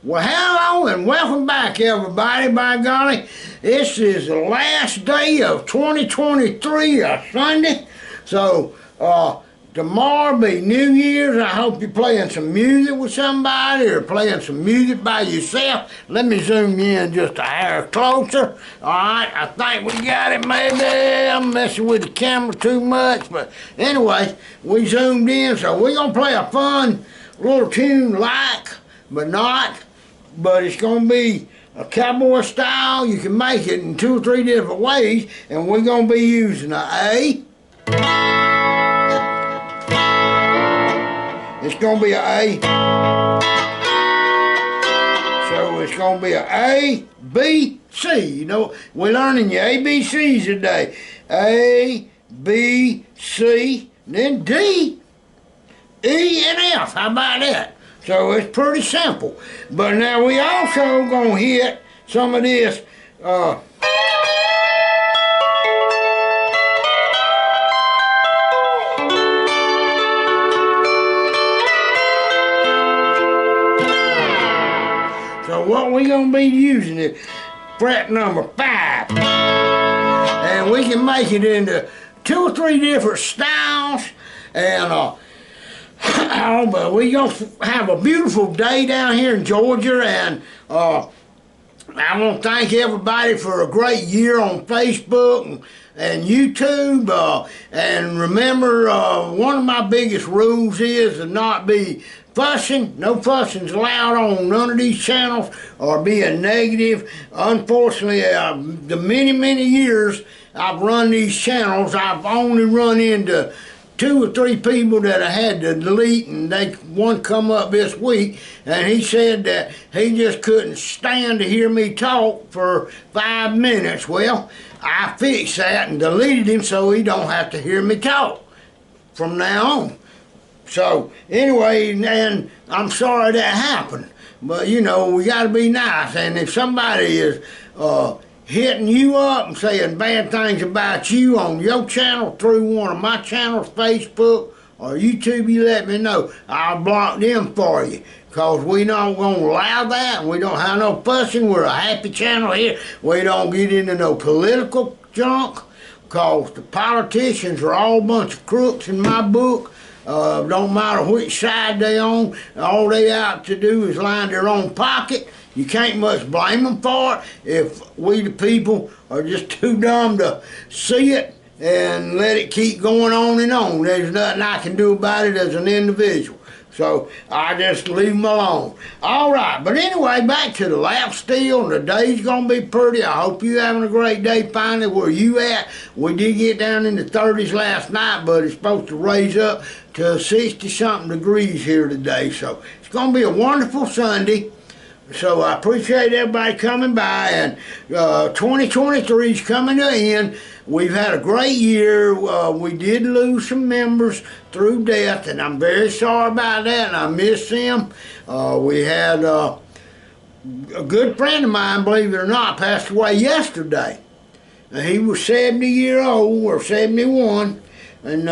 Well, hello and welcome back, everybody. By golly, this is the last day of 2023, Sunday. So, tomorrow be New Year's. I hope you're playing some music with somebody or playing some music by yourself. Let me zoom you in just a hair closer. Alright, I think we got it maybe. I'm messing with the camera too much. But anyway, we zoomed in. So we're going to play a fun little tune but it's going to be a cowboy style. You can make it in 2 or 3 different ways, and we're going to be using an A. It's going to be an A. So it's going to be an A, B, C. You know, we're learning your ABCs today. A, B, C, then D, E, and F. How about that? So it's pretty simple. But now we also gonna hit some of this so what we gonna be using is fret number 5. And we can make it into 2 or 3 different styles, and but we gonna have a beautiful day down here in Georgia, and I want to thank everybody for a great year on Facebook and YouTube. And remember, one of my biggest rules is to not be fussing. No fussing's allowed on none of these channels or being negative. Unfortunately, the many years I've run these channels, I've only run into 2 or 3 people that I had to delete, and one come up this week, and he said that he just couldn't stand to hear me talk for 5 minutes. Well, I fixed that and deleted him so he don't have to hear me talk from now on. So anyway, and I'm sorry that happened, but you know, we got to be nice, and if somebody is hitting you up and saying bad things about you on your channel through one of my channels, Facebook or YouTube, you let me know. I'll block them for you, because we not going to allow that, and we don't have no fussing. We're a happy channel here. We don't get into no political junk, because the politicians are all a bunch of crooks in my book. Don't matter which side they on, all they out to do is line their own pocket. You can't much blame them for it if we the people are just too dumb to see it and let it keep going on and on. There's nothing I can do about it as an individual. So I just leave them alone. All right, but anyway, back to the lap steel, and the day's going to be pretty. I hope you're having a great day finally. Where you at? We did get down in the 30s last night, but it's supposed to raise up to 60-something degrees here today. So it's going to be a wonderful Sunday. So I appreciate everybody coming by, and 2023 is coming to an end. We've had a great year. We did lose some members through death, and I'm very sorry about that, and I miss them. We had a good friend of mine, believe it or not, passed away yesterday. He was 70 years old, or 71, and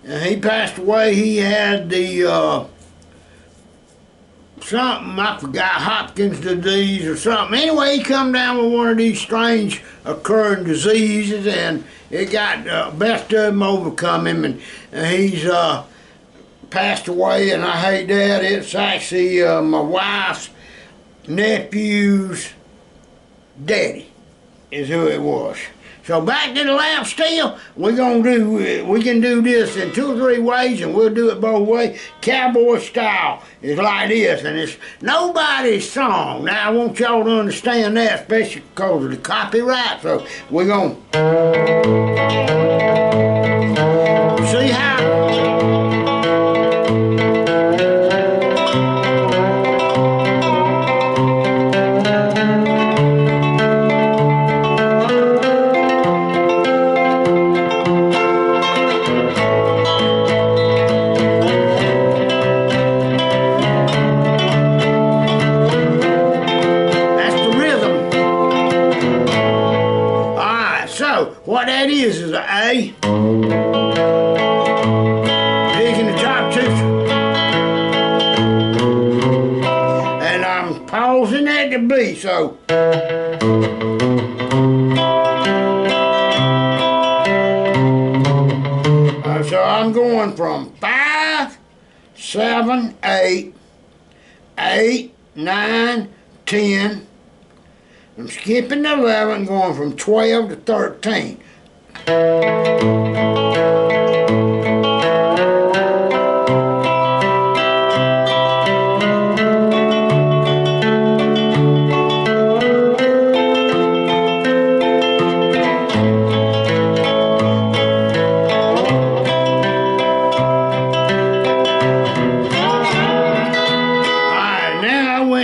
he passed away. He had the something, I forgot, Hopkins disease or something. Anyway, he come down with one of these strange occurring diseases, and it got best of him overcome him, and he's passed away, and I hate that. It's actually my wife's nephew's daddy is who it was. So back to the lap steel, we can do this in 2 or 3 ways, and we'll do it both ways. Cowboy style is like this, and it's nobody's song. Now I want y'all to understand that, especially because of the copyright. So we're gonna see how. What that is an A, picking the top 2, and I'm pausing at the B, so. So I'm going from 5, 7, 8, 8, 9, 10. I'm skipping 11, going from 12 to 13.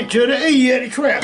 To the E at the trap.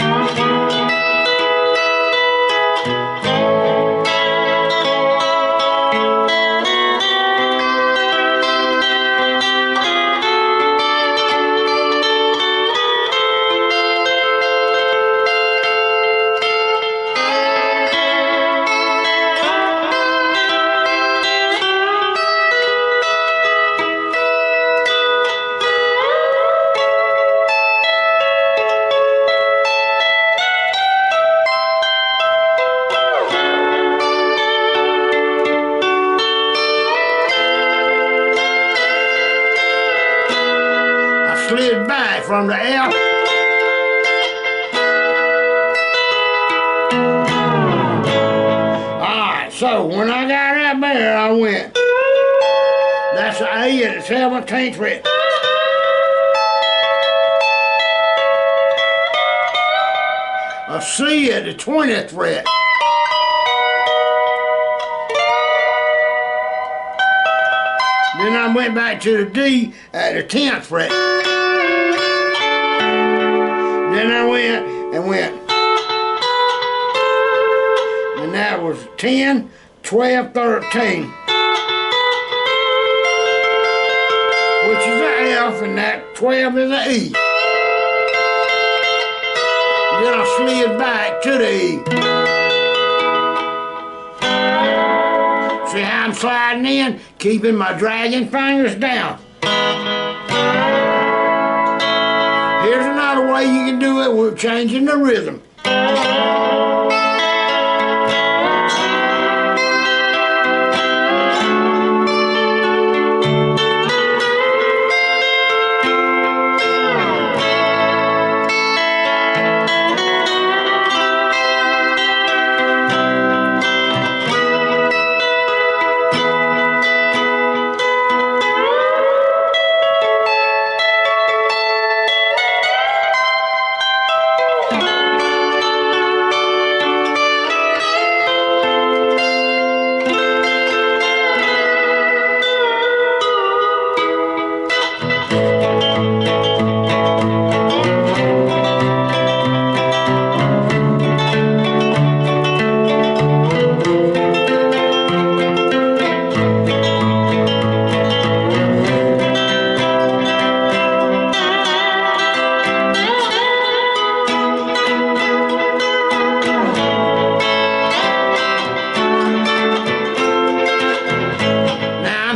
Slid back from the F. Alright, so when I got up there, I went. That's the A at the 17th fret. A C at the 20th fret. Then I went back to the D at the 10th fret. Then I went, and that was 10, 12, 13, which is an F, and that 12 is an E. Then I slid back to the E. See how I'm sliding in, keeping my dragging fingers down. Here's another way you can do it. We're changing the rhythm.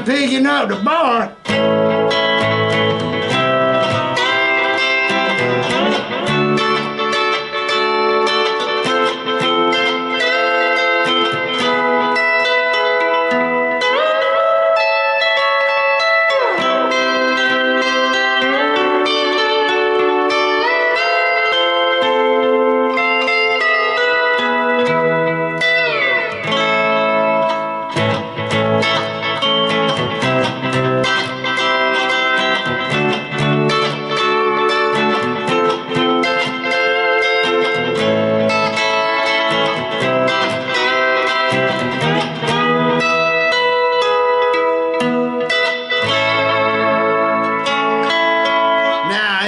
Picking up the bar.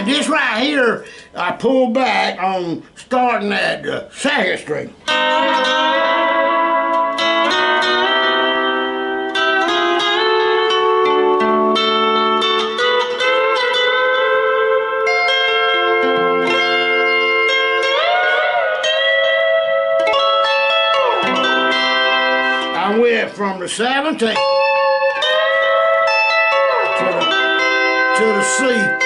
This right here, I pull back on starting at 2nd Street. I went from the 17th to the C.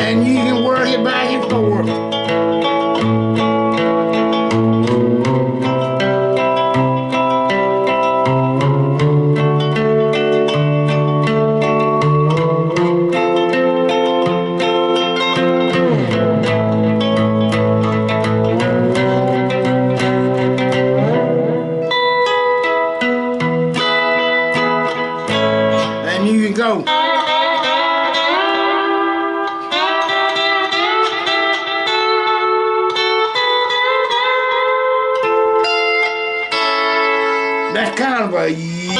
and you can work it back and forth. And you can go. That's kind of a yippee-yi-yay,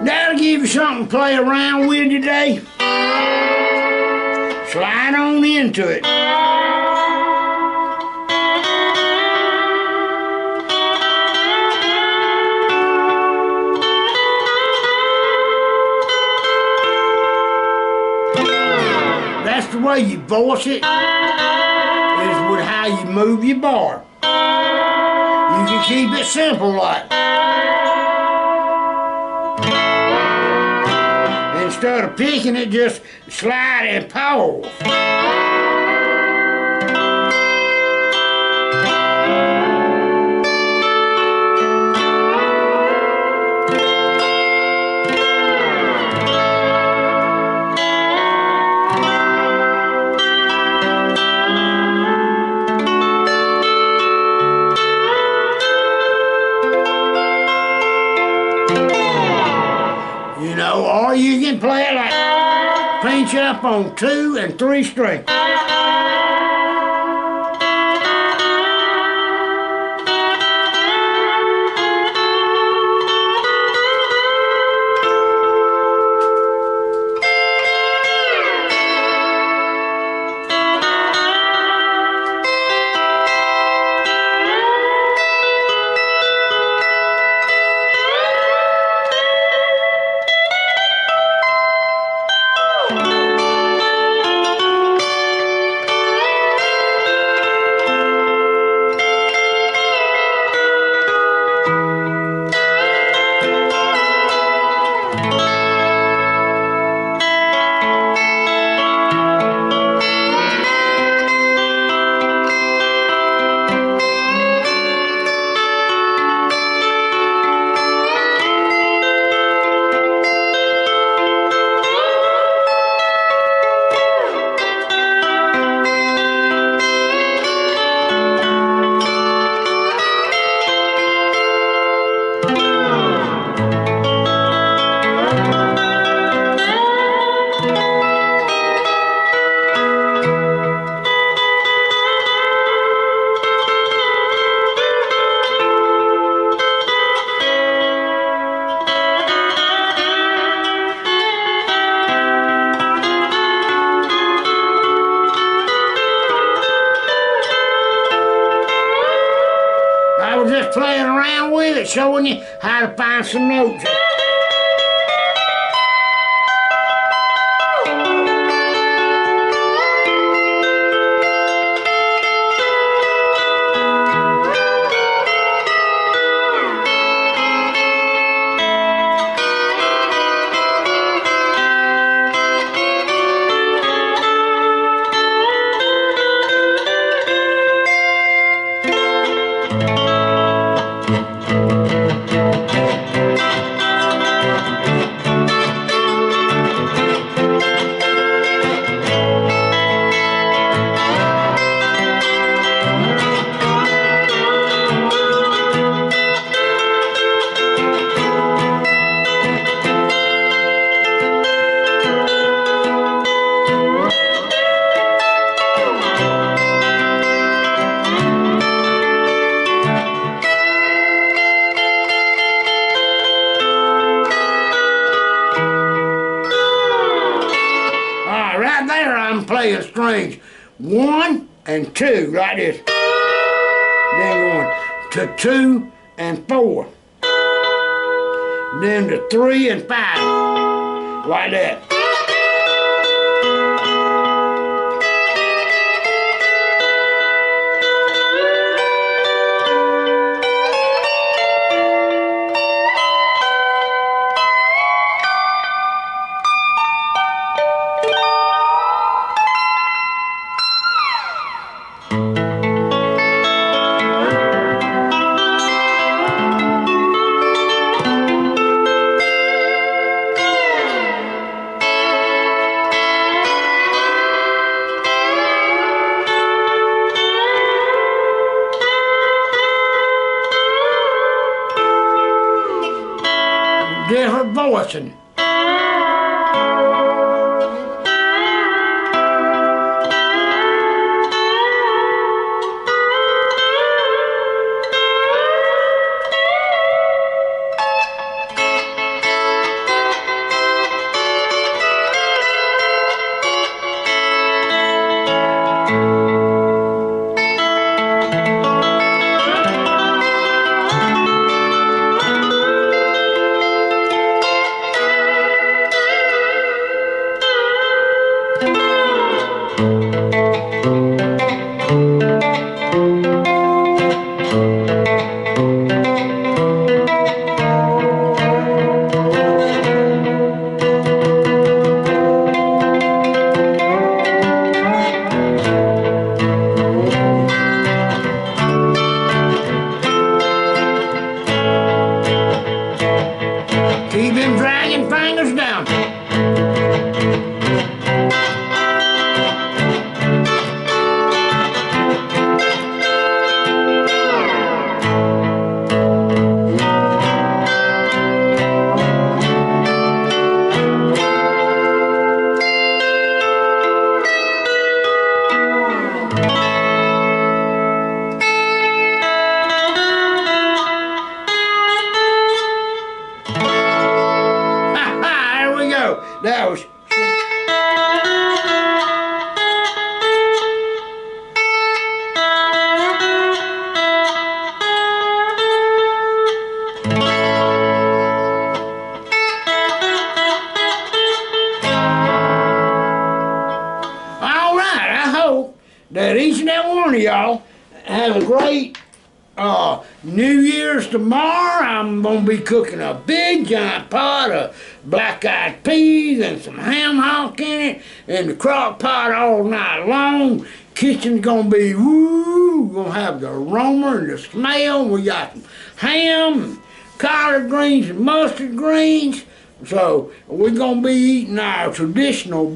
That'll give you something to play around with today. Slide on into it. That's the way you voice it, is with how you move your bar. You can keep it simple like. Instead of picking it, just slide and pause. You know, or you can play it like pinch up on 2 and 3 strings. I was just playing around with it, showing you how to find some notes. playing strings 1 and 2, like this. Then going to 2 and 4. Then to 3 and 5, like that. Different voicing. Keep them dragging fingers down. That was all right. I hope that each and every one of y'all have a great New Year's tomorrow. I'm gonna be cooking a big giant pot of black-eyed peas and some ham hock in it in the crock pot all night long. Kitchen's gonna be woo, we're gonna have the aroma and the smell. We got some ham and collard greens and mustard greens. So we're gonna be eating our traditional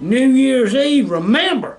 New Year's Eve. Remember,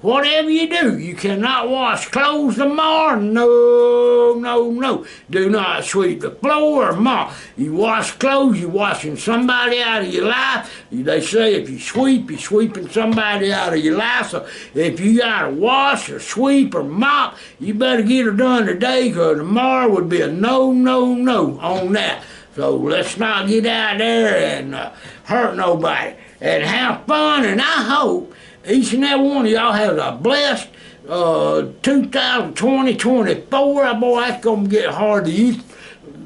whatever you do, you cannot wash clothes tomorrow. No, no, no. Do not sweep the floor or mop. You wash clothes, you're washing somebody out of your life. They say if you sweep, you're sweeping somebody out of your life. So if you got to wash or sweep or mop, you better get it done today, because tomorrow would be a no, no, no on that. So let's not get out there and hurt nobody. And have fun, and I hope each and every one of y'all has a blessed 2020-24. Boy, that's going to get hard to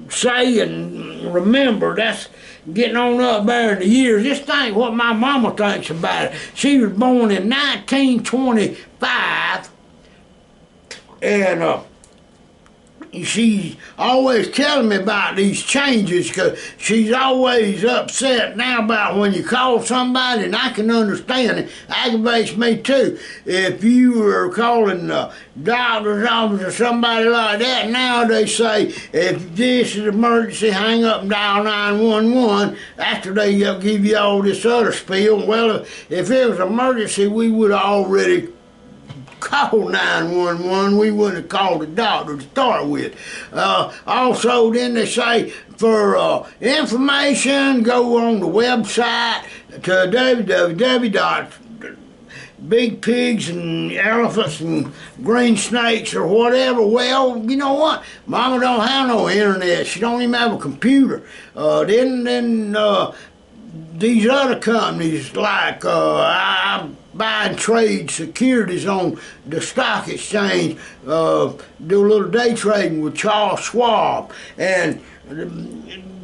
say and remember. That's getting on up there in the years. Just think what my mama thinks about it. She was born in 1925, and she's always telling me about these changes, because she's always upset now about when you call somebody, and I can understand it. Aggravates me too. If you were calling the doctor's office or somebody like that, now they say, if this is emergency, hang up and dial 911. After they give you all this other spiel. Well, if it was emergency, we would have already call 911. We wouldn't have called the doctor to start with. Also, then they say for information, go on the website to www.bigpigs and elephants and green snakes or whatever. Well, you know what? Mama don't have no internet. She don't even have a computer. Then these other companies like buy and trade securities on the stock exchange, do a little day trading with Charles Schwab, and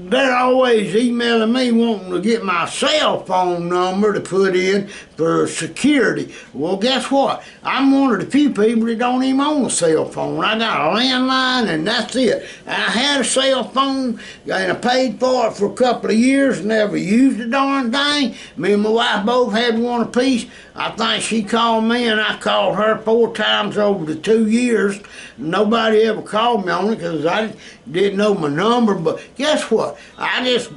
they're always emailing me wanting to get my cell phone number to put in for security. Well, guess what? I'm one of the few people that don't even own a cell phone. I got a landline and that's it. I had a cell phone and I paid for it for a couple of years, never used the darn thing. Me and my wife both had one apiece. I think she called me and I called her 4 times over the 2 years. Nobody ever called me on it because I didn't know my number. But guess what? I just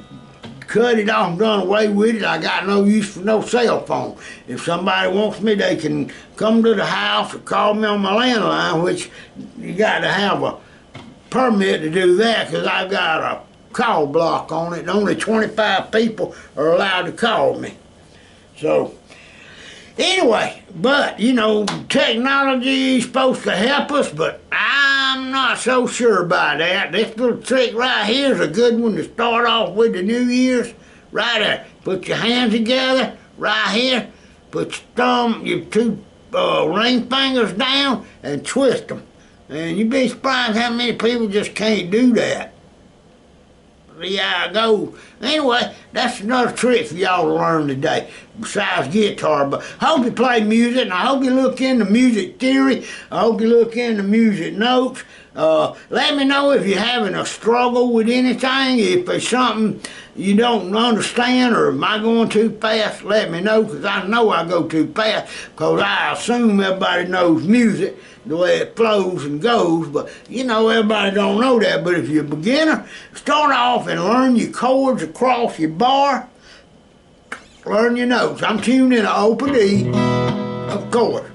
cut it off and done away with it. I got no use for no cell phone. If somebody wants me, they can come to the house or call me on my landline, which you got to have a permit to do that because I've got a call block on it. Only 25 people are allowed to call me. So anyway, but you know, technology is supposed to help us, but I'm not so sure about that. This little trick right here is a good one to start off with the New Year's. Right there. Put your hands together, right here. Put your 2 ring fingers down and twist them. And you'd be surprised how many people just can't do that. See how it goes. Anyway, that's another trick for y'all to learn today, besides guitar. But I hope you play music, and I hope you look into music theory. I hope you look into music notes. Let me know if you're having a struggle with anything. If there's something you don't understand, or am I going too fast, let me know, because I know I go too fast, because I assume everybody knows music the way it flows and goes, but you know, everybody don't know that. But if you're a beginner, start off and learn your chords across your bar, learn your notes. I'm tuned in an open E, of course.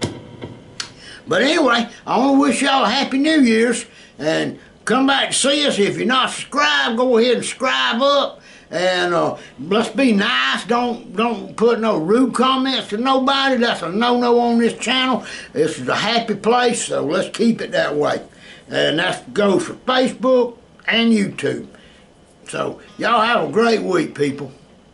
But anyway, I want to wish y'all a Happy New Year's, and come back to see us. If you're not subscribed, go ahead and subscribe up. And let's be nice. Don't put no rude comments to nobody. That's a no-no on this channel. This is a happy place, so let's keep it that way. And that goes for Facebook and YouTube. So y'all have a great week, people.